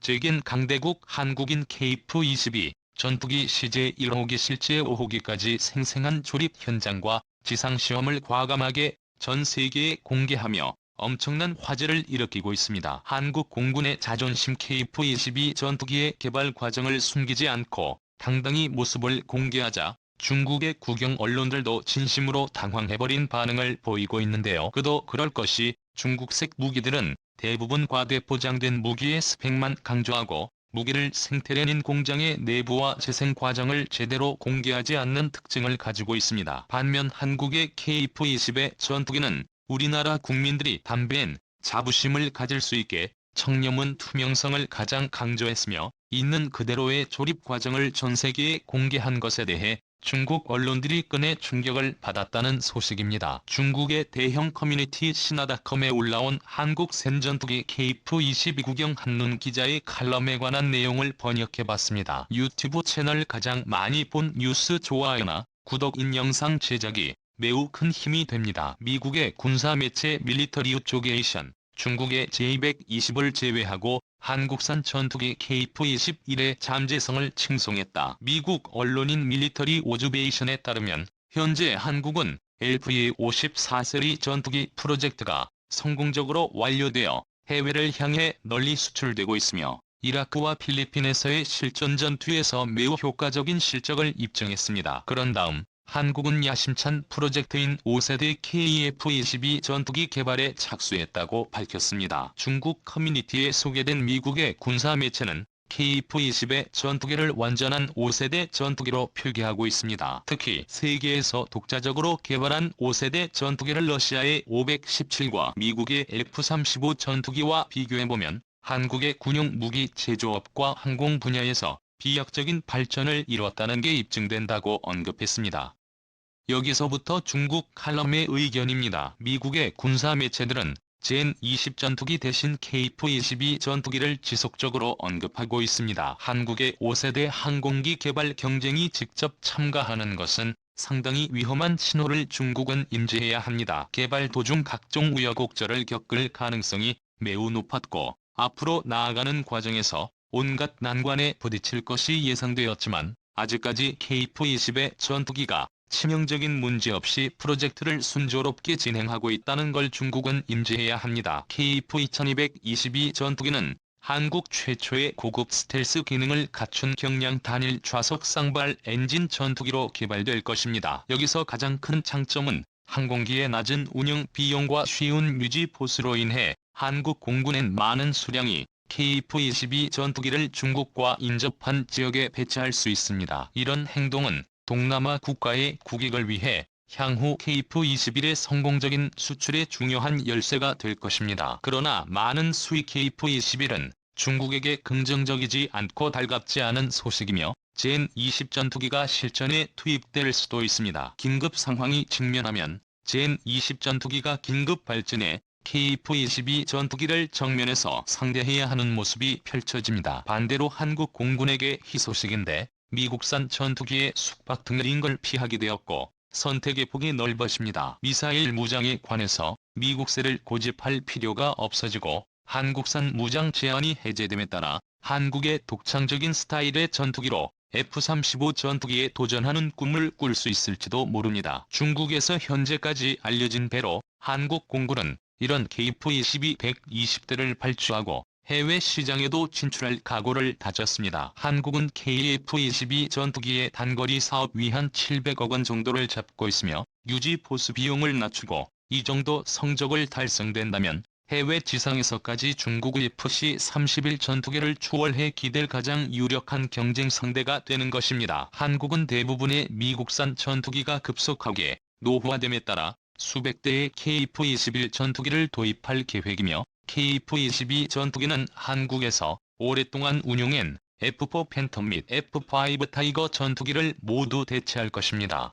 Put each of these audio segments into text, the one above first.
재견 강대국 한국인 KF-22 전투기 CJ 1호기 실제 5호기까지 생생한 조립 현장과 지상시험을 과감하게 전 세계에 공개하며 엄청난 화제를 일으키고 있습니다. 한국 공군의 자존심 KF-22 전투기의 개발 과정을 숨기지 않고 당당히 모습을 공개하자 중국의 국영 언론들도 진심으로 당황해버린 반응을 보이고 있는데요. 그도 그럴 것이 중국색 무기들은 대부분 과대포장된 무기의 스펙만 강조하고 무기를 생태련인 공장의 내부와 재생 과정을 제대로 공개하지 않는 특징을 가지고 있습니다. 반면 한국의 KF-20의 전투기는 우리나라 국민들이 담대한 자부심을 가질 수 있게 청렴은 투명성을 가장 강조했으며 있는 그대로의 조립 과정을 전 세계에 공개한 것에 대해 중국 언론들이 끈에 충격을 받았다는 소식입니다. 중국의 대형 커뮤니티 신화닷컴에 올라온 한국 샌전투기 KF-22 구경 한눈 기자의 칼럼에 관한 내용을 번역해봤습니다. 유튜브 채널 가장 많이 본 뉴스 좋아요나 구독인 영상 제작이 매우 큰 힘이 됩니다. 미국의 군사매체 밀리터리 오토게이션, 중국의 J-120을 제외하고 한국산 전투기 KF-21의 잠재성을 칭송했다. 미국 언론인 밀리터리 오즈베이션에 따르면 현재 한국은 LV-54세리 전투기 프로젝트가 성공적으로 완료되어 해외를 향해 널리 수출되고 있으며 이라크와 필리핀에서의 실전 전투에서 매우 효과적인 실적을 입증했습니다. 그런 다음 한국은 야심찬 프로젝트인 5세대 KF-22 전투기 개발에 착수했다고 밝혔습니다. 중국 커뮤니티에 소개된 미국의 군사매체는 KF-20의 전투기를 완전한 5세대 전투기로 표기하고 있습니다. 특히 세계에서 독자적으로 개발한 5세대 전투기를 러시아의 517과 미국의 F-35 전투기와 비교해보면 한국의 군용 무기 제조업과 항공 분야에서 비약적인 발전을 이뤘다는 게 입증된다고 언급했습니다. 여기서부터 중국 칼럼의 의견입니다. 미국의 군사 매체들은 젠-20 전투기 대신 KF-22 전투기를 지속적으로 언급하고 있습니다. 한국의 5세대 항공기 개발 경쟁이 직접 참가하는 것은 상당히 위험한 신호를 중국은 인지해야 합니다. 개발 도중 각종 우여곡절을 겪을 가능성이 매우 높았고 앞으로 나아가는 과정에서 온갖 난관에 부딪힐 것이 예상되었지만 아직까지 KF-20의 전투기가 치명적인 문제 없이 프로젝트를 순조롭게 진행하고 있다는 걸 중국은 인지해야 합니다. KF-2222 전투기는 한국 최초의 고급 스텔스 기능을 갖춘 경량 단일 좌석 쌍발 엔진 전투기로 개발될 것입니다. 여기서 가장 큰 장점은 항공기의 낮은 운영 비용과 쉬운 유지 보수로 인해 한국 공군엔 많은 수량이 KF-22 전투기를 중국과 인접한 지역에 배치할 수 있습니다. 이런 행동은 동남아 국가의 국익을 위해 향후 KF-21의 성공적인 수출에 중요한 열쇠가 될 것입니다. 그러나 많은 수입 KF-21은 중국에게 긍정적이지 않고 달갑지 않은 소식이며 젠-20 전투기가 실전에 투입될 수도 있습니다. 긴급 상황이 직면하면 젠-20 전투기가 긴급 발진해 KF-22 전투기를 정면에서 상대해야 하는 모습이 펼쳐집니다. 반대로 한국 공군에게 희소식인데 미국산 전투기의 숙박 등 내린 걸 피하게 되었고 선택의 폭이 넓어집니다. 미사일 무장에 관해서 미국세를 고집할 필요가 없어지고 한국산 무장 제한이 해제됨에 따라 한국의 독창적인 스타일의 전투기로 F-35 전투기에 도전하는 꿈을 꿀 수 있을지도 모릅니다. 중국에서 현재까지 알려진 배로 한국 공군은 이런 KF-22 120대를 발주하고 해외 시장에도 진출할 각오를 다졌습니다. 한국은 KF-22 전투기의 단거리 사업 위 한 700억 원 정도를 잡고 있으며 유지 보수 비용을 낮추고 이 정도 성적을 달성된다면 해외 지상에서까지 중국의 FC-31 전투기를 추월해 기댈 가장 유력한 경쟁 상대가 되는 것입니다. 한국은 대부분의 미국산 전투기가 급속하게 노후화됨에 따라 수백 대의 KF-21 전투기를 도입할 계획이며 KF-22 전투기는 한국에서 오랫동안 운용한 F-4 팬텀 및 F-5 타이거 전투기를 모두 대체할 것입니다.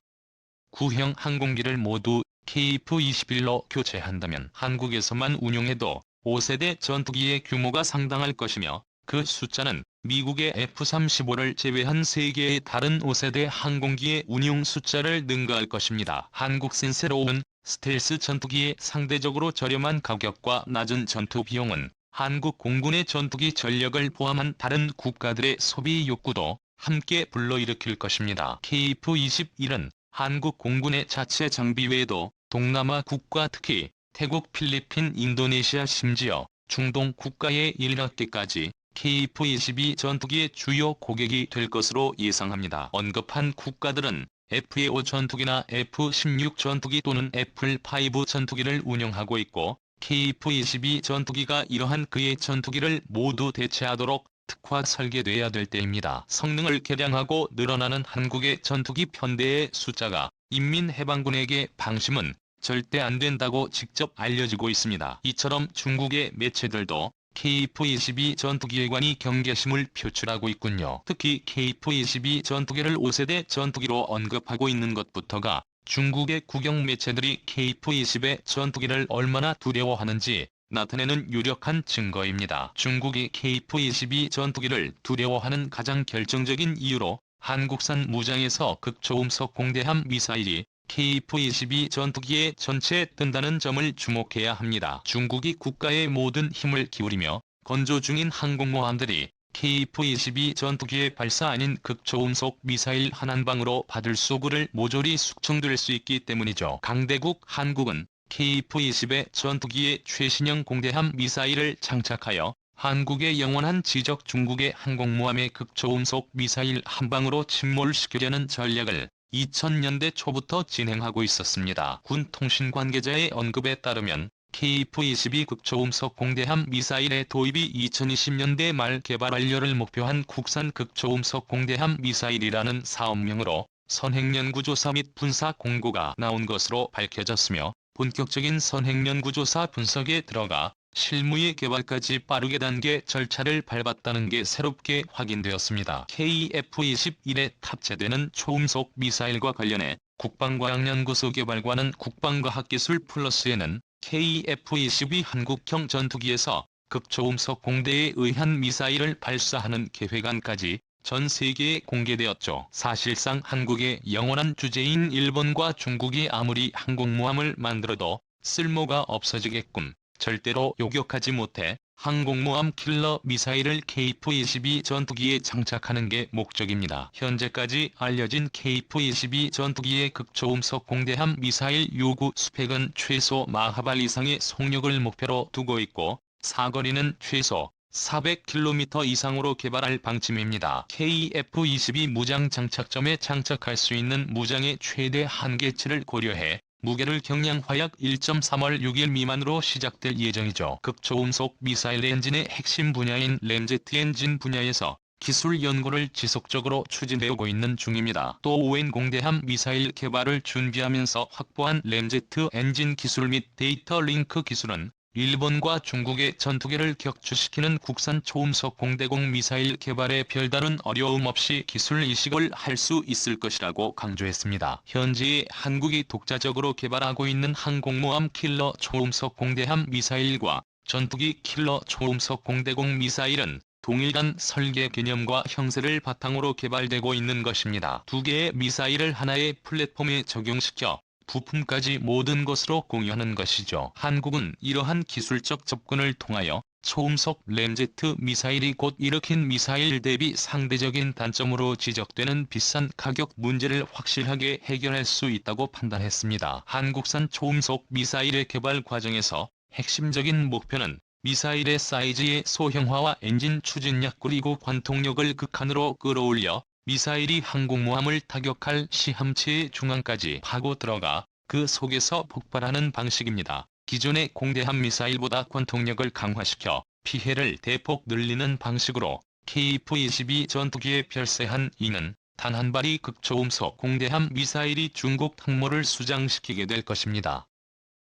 구형 항공기를 모두 KF-21로 교체한다면 한국에서만 운용해도 5세대 전투기의 규모가 상당할 것이며 그 숫자는 미국의 F-35를 제외한 세계의 다른 5세대 항공기의 운용 숫자를 능가할 것입니다. 한국산 새로운 스텔스 전투기의 상대적으로 저렴한 가격과 낮은 전투 비용은 한국 공군의 전투기 전력을 포함한 다른 국가들의 소비 욕구도 함께 불러일으킬 것입니다. KF-21은 한국 공군의 자체 장비 외에도 동남아 국가 특히 태국, 필리핀, 인도네시아 심지어 중동 국가에 이르렀기까지 KF-22 전투기의 주요 고객이 될 것으로 예상합니다. 언급한 국가들은 F-5 전투기나 F-16 전투기 또는 F-5 전투기를 운영하고 있고 KF-22 전투기가 이러한 그의 전투기를 모두 대체하도록 특화 설계돼야 될 때입니다. 성능을 개량하고 늘어나는 한국의 전투기 편대의 숫자가 인민해방군에게 방심은 절대 안 된다고 직접 알려지고 있습니다. 이처럼 중국의 매체들도 KF-22 전투기에 관한 경계심을 표출하고 있군요. 특히 KF-22 전투기를 5세대 전투기로 언급하고 있는 것부터가 중국의 국영 매체들이 KF-22 전투기를 얼마나 두려워하는지 나타내는 유력한 증거입니다. 중국이 KF-22 전투기를 두려워하는 가장 결정적인 이유로 한국산 무장에서 극초음속 공대함 미사일이 KF-22 전투기에 전체에 뜬다는 점을 주목해야 합니다. 중국이 국가의 모든 힘을 기울이며 건조 중인 항공모함들이 KF-22 전투기의 발사 아닌 극초음속 미사일 한 방으로 바들쏘구를 모조리 숙청될 수 있기 때문이죠. 강대국 한국은 KF-22 전투기의 최신형 공대함 미사일을 장착하여 한국의 영원한 지적 중국의 항공모함의 극초음속 미사일 한 방으로 침몰시키려는 전략을 2000년대 초부터 진행하고 있었습니다. 군 통신 관계자의 언급에 따르면 KF-22 극초음속 공대함 미사일의 도입이 2020년대 말 개발 완료를 목표한 국산 극초음속 공대함 미사일이라는 사업명으로 선행연구조사 및 분사 공고가 나온 것으로 밝혀졌으며 본격적인 선행연구조사 분석에 들어가 실무의 개발까지 빠르게 단계 절차를 밟았다는 게 새롭게 확인되었습니다. KF-21에 탑재되는 초음속 미사일과 관련해 국방과학연구소 개발과는 국방과학기술 플러스에는 KF-22 한국형 전투기에서 극초음속 공대에 의한 미사일을 발사하는 계획안까지 전 세계에 공개되었죠. 사실상 한국의 영원한 주제인 일본과 중국이 아무리 항공모함을 만들어도 쓸모가 없어지게끔 절대로 요격하지 못해 항공모함 킬러 미사일을 KF-22 전투기에 장착하는 게 목적입니다. 현재까지 알려진 KF-22 전투기의 극초음속 공대함 미사일 요구 스펙은 최소 마하발 이상의 속력을 목표로 두고 있고 사거리는 최소 400km 이상으로 개발할 방침입니다. KF-22 무장 장착점에 장착할 수 있는 무장의 최대 한계치를 고려해 무게를 경량화약 1.3월 6일 미만으로 시작될 예정이죠. 극초음속 미사일 엔진의 핵심 분야인 램제트 엔진 분야에서 기술 연구를 지속적으로 추진해오고 있는 중입니다. 또 오웬 공대함 미사일 개발을 준비하면서 확보한 램제트 엔진 기술 및 데이터 링크 기술은 일본과 중국의 전투기를 격추시키는 국산 초음속 공대공 미사일 개발에 별다른 어려움 없이 기술 이식을 할 수 있을 것이라고 강조했습니다. 현재 한국이 독자적으로 개발하고 있는 항공모함 킬러 초음속 공대함 미사일과 전투기 킬러 초음속 공대공 미사일은 동일한 설계 개념과 형세를 바탕으로 개발되고 있는 것입니다. 두 개의 미사일을 하나의 플랫폼에 적용시켜 부품까지 모든 것으로 공유하는 것이죠. 한국은 이러한 기술적 접근을 통하여 초음속 램제트 미사일이 곧 일으킨 미사일 대비 상대적인 단점으로 지적되는 비싼 가격 문제를 확실하게 해결할 수 있다고 판단했습니다. 한국산 초음속 미사일의 개발 과정에서 핵심적인 목표는 미사일의 사이즈의 소형화와 엔진 추진력 그리고 관통력을 극한으로 끌어올려 미사일이 항공모함을 타격할 시함체의 중앙까지 파고 들어가 그 속에서 폭발하는 방식입니다. 기존의 공대함 미사일보다 관통력을 강화시켜 피해를 대폭 늘리는 방식으로 KF-22 전투기에 별세한 이는 단 한 발의 극초음속 공대함 미사일이 중국 항모를 수장시키게 될 것입니다.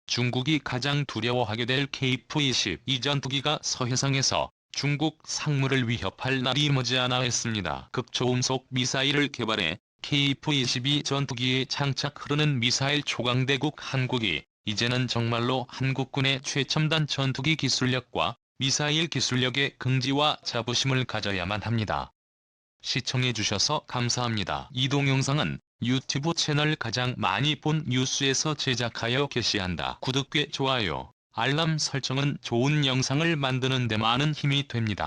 중국이 가장 두려워하게 될 KF-22 전투기가 서해상에서 중국 상무를 위협할 날이 머지않아 했습니다. 극초음속 미사일을 개발해 KF-22 전투기에 장착 흐르는 미사일 초강대국 한국이 이제는 정말로 한국군의 최첨단 전투기 기술력과 미사일 기술력의 긍지와 자부심을 가져야만 합니다. 시청해주셔서 감사합니다. 이 동영상은 유튜브 채널 가장 많이 본 뉴스에서 제작하여 게시한다. 구독과 좋아요, 알람 설정은 좋은 영상을 만드는 데 많은 힘이 됩니다.